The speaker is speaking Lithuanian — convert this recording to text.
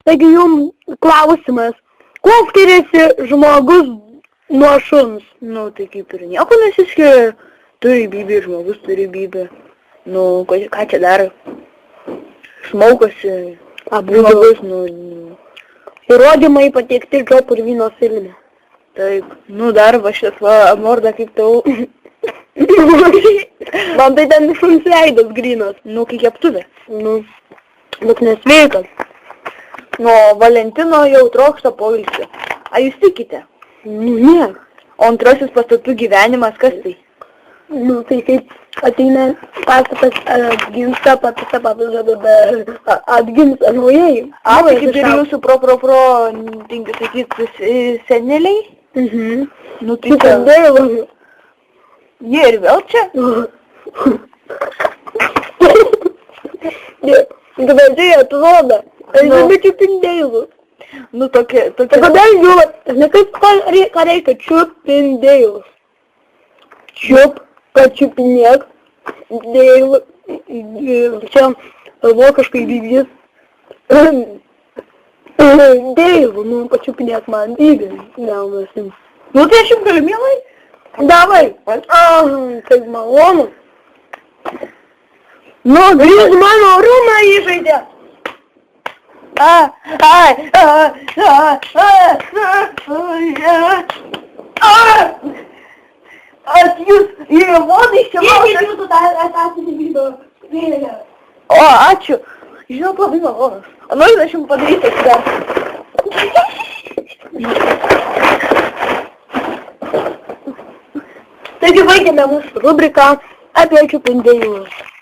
Taigi jums klausimas, kuo skiriasi žmogus nuo šuns? Nu, tai kaip ir nieko nesiskiria. Turi bybį, žmogus turi bybį. Nu, ką čia daro? Smaukosi. Žmogus, Įrodymai pateikti Džo Purvyno filme. Taip, nu dar va šitas va morda kaip tau. Man tai ten šuns veidas grynas. Nu, kai keptuvė. Nu, bet nesveikas. Nu, Valentino jau trokšta poilsio. Ar jūs tikite? Nu, ne. O antrasis pastatų gyvenimas, kas tai? Nu, tai kaip ateina pastatas atgimsta, atgimsta naujai. A, tai kaip ir jūsų tinkiu sakyti, seneliai? Mhm. Nu, tai čia. Jie ir vėl čia? Dabar tai atrodo. Aš žinau čiupindėlus. Nu, tokia. Tai kodėl jų, žinai, ką reikia čiupindėlus? Čiup, kad čiupinėk, dėl, čia vokiškai dydis. Dėl, nu, pačiupinėk man dydį, gaunasi. Nu, tai aš jums galiu mielai? Davai. Kaip malonu. Nu, grįž mano rūmą įžaidė. At jūs vodai O, ačiū. Žinau, labai malonu. Noriu aš jums padaryti dar. Taigi baigėme mūsų rubriką apie čiupindėjus.